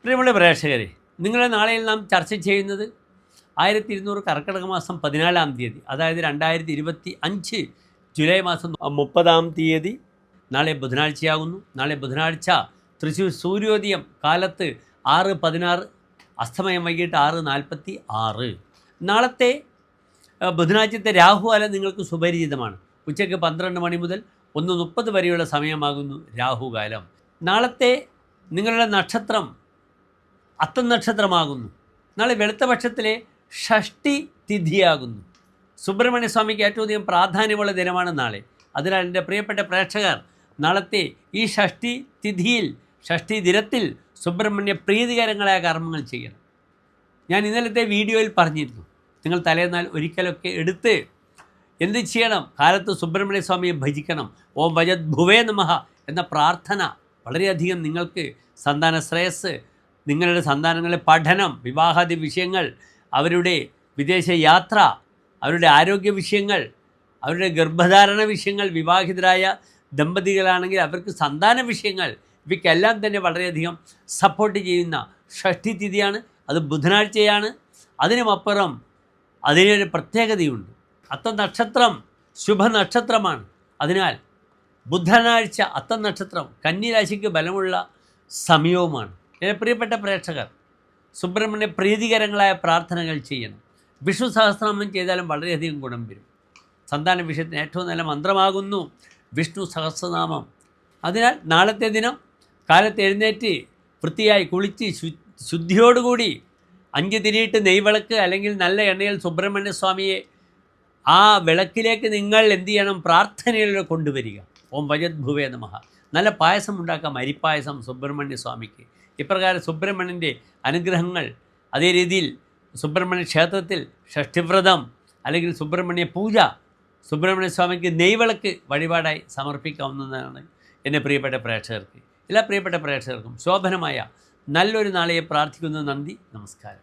പ്രിയമുള്ള പ്രേക്ഷകരെ, നിങ്ങളെ നാളെയിൽ നാം ചർച്ച ചെയ്യുന്നത് 1200 കർക്കിടക മാസം 14-ാം തീയതി, അതായത് 2025 ജൂലൈ മാസം 30-ാം തീയതി, നാളെ ബുധനാഴ്ചയാകുന്നു. നാളെ ബുധനാഴ്ച തൃശ്ശൂർ സൂര്യോദയം കാലത്ത് 6:16, അസ്തമയം വൈകിട്ട് 6:46. നാളത്തെ ബുധനാഴ്ചത്തെ രാഹുകാലം നിങ്ങൾക്ക് സുപരിചിതമാണ്. ഉച്ചയ്ക്ക് 12 മണി മുതൽ 1:30 വരെയുള്ള സമയമാകുന്നു രാഹുകാലം. നാളത്തെ നിങ്ങളുടെ നക്ഷത്രം അത്തം നക്ഷത്രമാകുന്നു. നാളെ വെളുത്തപക്ഷത്തിലെ ഷഷ്ടി തിഥിയാകുന്നു. സുബ്രഹ്മണ്യ സ്വാമിക്ക് ഏറ്റവും അധികം പ്രാധാന്യമുള്ള ദിനമാണ് നാളെ. അതിനാൽ എൻ്റെ പ്രിയപ്പെട്ട പ്രേക്ഷകർ, നാളത്തെ ഈ ഷഷ്ടി തിഥിയിൽ, ഷഷ്ടി ദിനത്തിൽ സുബ്രഹ്മണ്യ പ്രീതികരങ്ങളായ കർമ്മങ്ങൾ ചെയ്യണം. ഞാൻ ഇന്നലത്തെ വീഡിയോയിൽ പറഞ്ഞിരുന്നു, നിങ്ങൾ തലേന്നാൾ ഒരിക്കലൊക്കെ എടുത്ത് എന്ത് ചെയ്യണം? കാലത്ത് സുബ്രഹ്മണ്യ സ്വാമിയെ ഭജിക്കണം. ഓം ഭജത് ഭുവേ നമഃ എന്ന പ്രാർത്ഥന വളരെയധികം നിങ്ങൾക്ക് സന്താന ശ്രേയസ്, നിങ്ങളുടെ സന്താനങ്ങളുടെ പഠനം, വിവാഹാദി വിഷയങ്ങൾ, അവരുടെ വിദേശ യാത്ര, അവരുടെ ആരോഗ്യ വിഷയങ്ങൾ, അവരുടെ ഗർഭധാരണ വിഷയങ്ങൾ, വിവാഹിതരായ ദമ്പതികളാണെങ്കിൽ അവർക്ക് സന്താന വിഷയങ്ങൾ, ഇവയ്ക്കെല്ലാം തന്നെ വളരെയധികം സപ്പോർട്ട് ചെയ്യുന്ന ഷഷ്ടി തിഥിയാണ്. അത് ബുധനാഴ്ചയാണ്. അതിനുമപ്പുറം അതിനൊരു പ്രത്യേകതയുണ്ട്. അത്തം നക്ഷത്രം ശുഭനക്ഷത്രമാണ്. അതിനാൽ ബുധനാഴ്ച അത്തം നക്ഷത്രം കന്നിരാശിക്ക് ബലമുള്ള സമയവുമാണ്. എൻ്റെ പ്രിയപ്പെട്ട പ്രേക്ഷകർ, സുബ്രഹ്മണ്യ പ്രീതികരങ്ങളായ പ്രാർത്ഥനകൾ ചെയ്യണം. വിഷ്ണു സഹസ്രനാമം ചെയ്താലും വളരെയധികം ഗുണം വരും. സന്താന വിഷയത്തിന് ഏറ്റവും നല്ല മന്ത്രമാകുന്നു വിഷ്ണു സഹസ്രനാമം. അതിനാൽ നാളത്തെ ദിനം കാലത്ത് എഴുന്നേറ്റ് വൃത്തിയായി കുളിച്ച് ശുദ്ധിയോടുകൂടി 5 തിരിയിട്ട് നെയ്വിളക്ക് അല്ലെങ്കിൽ നല്ല എണ്ണയിൽ സുബ്രഹ്മണ്യ സ്വാമിയെ ആ വിളക്കിലേക്ക് നിങ്ങൾ എന്ത് ചെയ്യണം? പ്രാർത്ഥനയിലൂടെ കൊണ്ടുവരിക. ഓം ഭജത് ഭുവേ നമഃ. നല്ല പായസം ഉണ്ടാക്കാം, അരിപ്പായസം സുബ്രഹ്മണ്യ സ്വാമിക്ക്. ഇപ്രകാരം സുബ്രഹ്മണ്യൻ്റെ അനുഗ്രഹങ്ങൾ, അതേ രീതിയിൽ സുബ്രഹ്മണ്യ ക്ഷേത്രത്തിൽ ഷഷ്ടിവ്രതം അല്ലെങ്കിൽ സുബ്രഹ്മണ്യ പൂജ, സുബ്രഹ്മണ്യ സ്വാമിക്ക് നെയ്വിളക്ക് വഴിപാടായി സമർപ്പിക്കാവുന്നതാണ്. എൻ്റെ പ്രിയപ്പെട്ട പ്രേക്ഷകർക്ക്, എല്ലാ പ്രിയപ്പെട്ട പ്രേക്ഷകർക്കും ശോഭനമായ നല്ലൊരു നാളെയെ പ്രാർത്ഥിക്കുന്നു. നന്ദി, നമസ്കാരം.